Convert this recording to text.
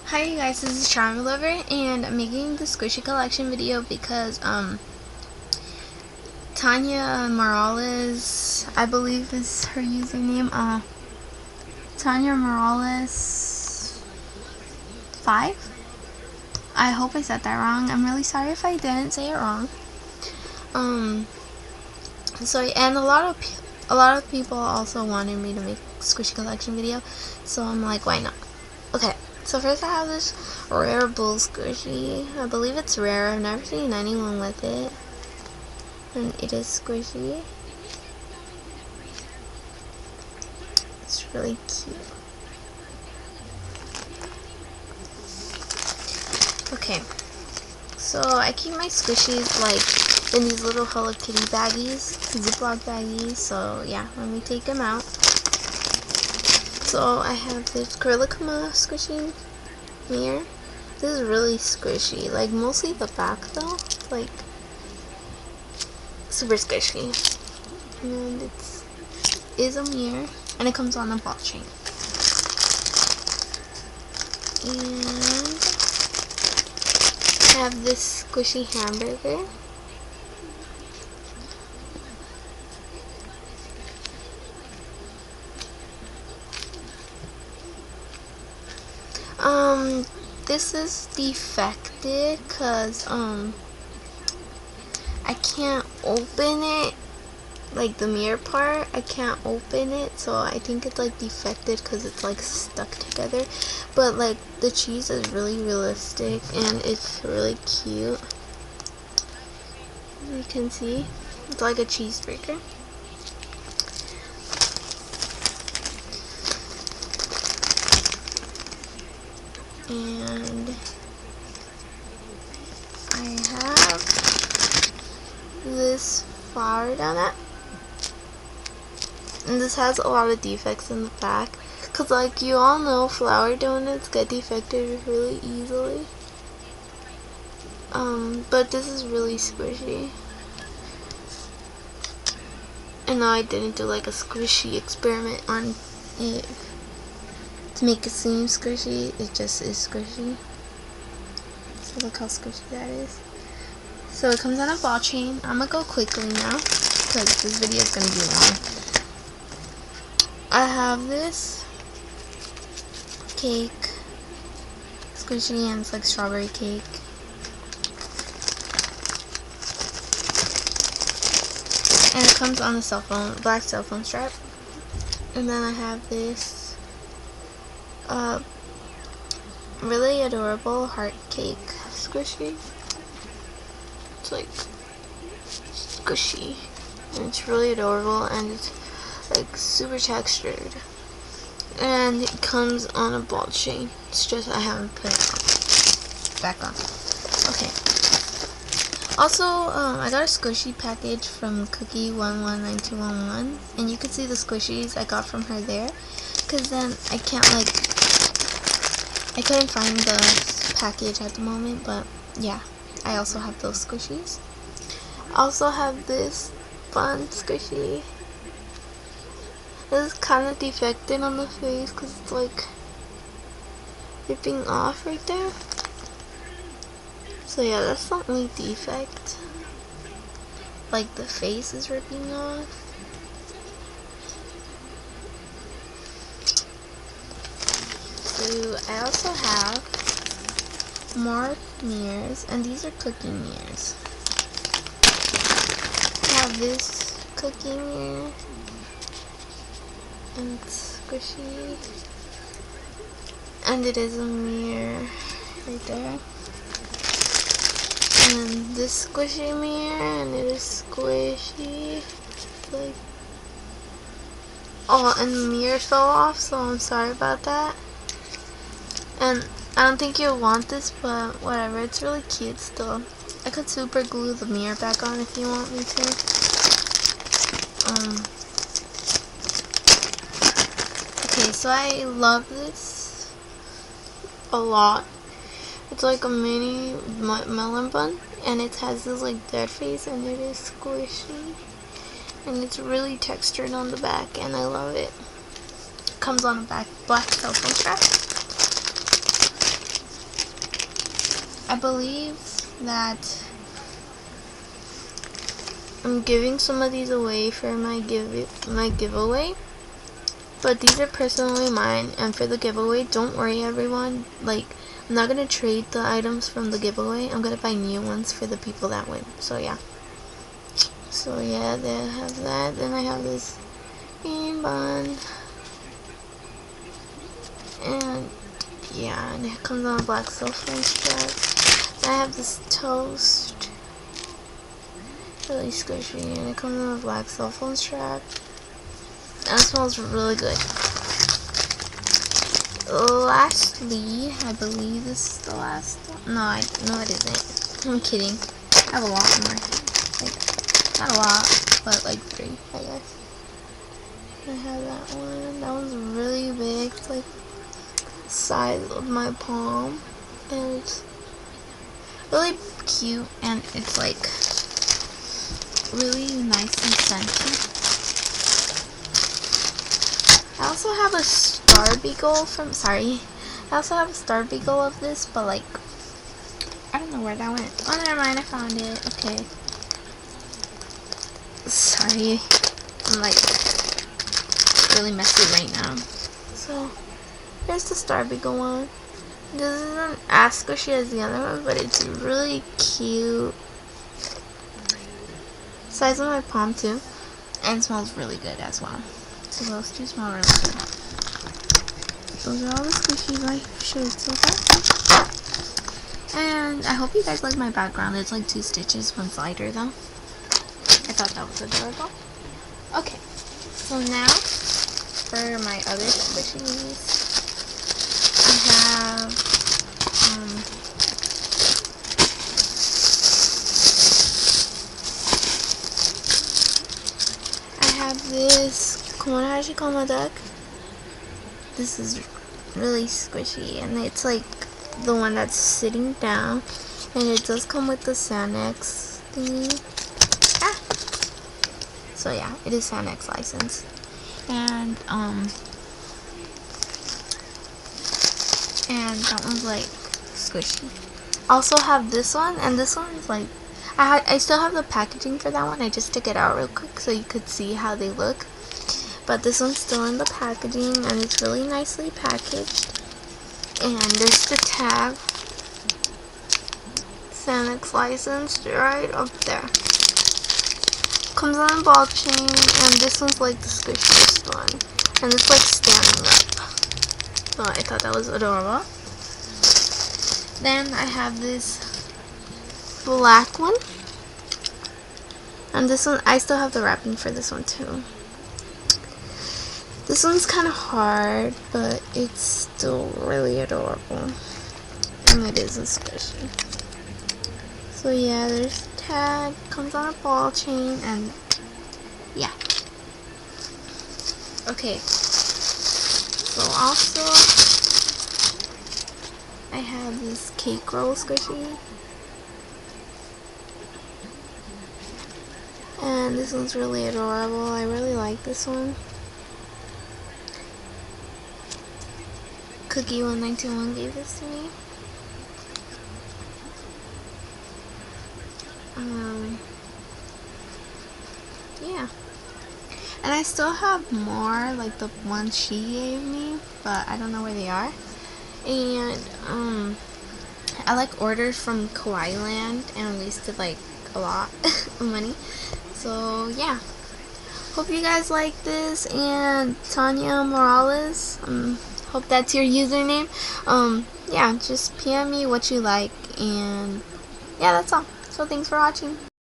Hi you guys, this is Charm Lover, and I'm making the squishy collection video because Tanya Morales, I believe is her username, Tanya Morales 5. I hope I said that wrong. I'm really sorry if I didn't say it wrong. So and a lot of people also wanted me to make a squishy collection video, so I'm like, why not? Okay. So first I have this rare bull squishy. I believe it's rare. I've never seen anyone with it. And it is squishy. It's really cute. Okay. So I keep my squishies like in these little Hello Kitty baggies, Ziploc baggies. So yeah, let me take them out. So I have this Curlicuma squishy mirror. This is really squishy, like mostly the back though, like super squishy. And it is a mirror, and it comes on a ball chain. And I have this squishy hamburger. This is defected because I can't open it, like the mirror part. I can't open it, so I think it's like defected because it's like stuck together. But like the cheese is really realistic and it's really cute. You can see it's like a cheeseburger. And I have this flower donut, and this has a lot of defects in the back because, like, you all know, flower donuts get defected really easily. But this is really squishy. And no, I didn't do like a squishy experiment on it to make it seem squishy. It just is squishy. So look how squishy that is. So it comes on a ball chain. I'm gonna go quickly now because this video is gonna be long. I have this cake, squishy, and it's like strawberry cake. And it comes on a cell phone, black cell phone strap. And then I have this really adorable heart cake squishy. It's like squishy, and it's really adorable, and it's like super textured, and it comes on a ball chain. It's just I haven't put it on, back on. Okay. Also, I got a squishy package from Cookie119211, and you can see the squishies I got from her there, because then I couldn't find the package at the moment, but yeah, I also have those squishies. I also have this fun squishy. This is kind of defected on the face because it's like ripping off right there. So yeah, that's the only defect. Like the face is ripping off. So I also have more mirrors, and these are cookie mirrors. I have this cookie mirror, and it's squishy, and it is a mirror right there. And this squishy mirror, and it is squishy, like, oh, and the mirror fell off, so I'm sorry about that. And I don't think you'll want this, but whatever, it's really cute still. I could super glue the mirror back on if you want me to. Okay, so I love this a lot. It's like a mini melon bun, and it has this like dead face, and it is squishy, and it's really textured on the back, and I love it. It comes on a black cell phone strap. I believe that I'm giving some of these away for my giveaway. But these are personally mine, and for the giveaway, don't worry everyone, like, I'm not going to trade the items from the giveaway. I'm going to buy new ones for the people that win. So yeah. So yeah, they have that. Then I have this green bun. And yeah, and it comes on a black cellophane strap. Then I have this toast. Really squishy, and it comes on a black cellophane strap. That smells really good. Lastly, I believe this is the last one. No, it isn't. I'm kidding. I have a lot more. Like, not a lot, but like 3, I guess. I have that one. That one's really big. It's like the size of my palm. And it's really cute, and it's like really nice and scented. I also have a Star Beagle from, I also have a Star Beagle of this, but like, I don't know where that went. Oh, never mind, I found it. Okay. Sorry. I'm like, really messy right now. So, here's the Star Beagle one. This isn't as squishy as the other one, but it's really cute. Size of my palm too. And smells really good as well. So those two smell really good. Those are all the squishies I showed so far. And I hope you guys like my background. It's like 2 stitches, 1 slider though. I thought that was adorable. Okay, so now for my other squishies, I have this Kawaii duck. This is really squishy, and it's like the one that's sitting down, and it does come with the Sanex thingy. So yeah, it is Sanex licensed, and that one's like squishy. Also have this one, and this one's like, I still have the packaging for that one. I just took it out real quick so you could see how they look. But this one's still in the packaging, and it's really nicely packaged. And there's the tag, Sanex licensed, right up there. Comes on a ball chain, and this one's like the squishiest one. And it's like standing up. So I thought that was adorable. Then I have this black one. And this one, I still have the wrapping for this one too. This one's kind of hard, but it's still really adorable. And it is a squishy. So yeah, there's the tag, comes on a ball chain, and yeah. Okay. So also, I have this cake roll squishy. And this one's really adorable. I really like this one. Cookie1921 gave this to me. Yeah. And I still have more, like the ones she gave me, but I don't know where they are. And I like ordered from Kawaii Land and wasted like a lot of money. So yeah. Hope you guys like this, and Tanya Morales, hope that's your username. Yeah, just PM me what you like, and yeah, that's all. So thanks for watching.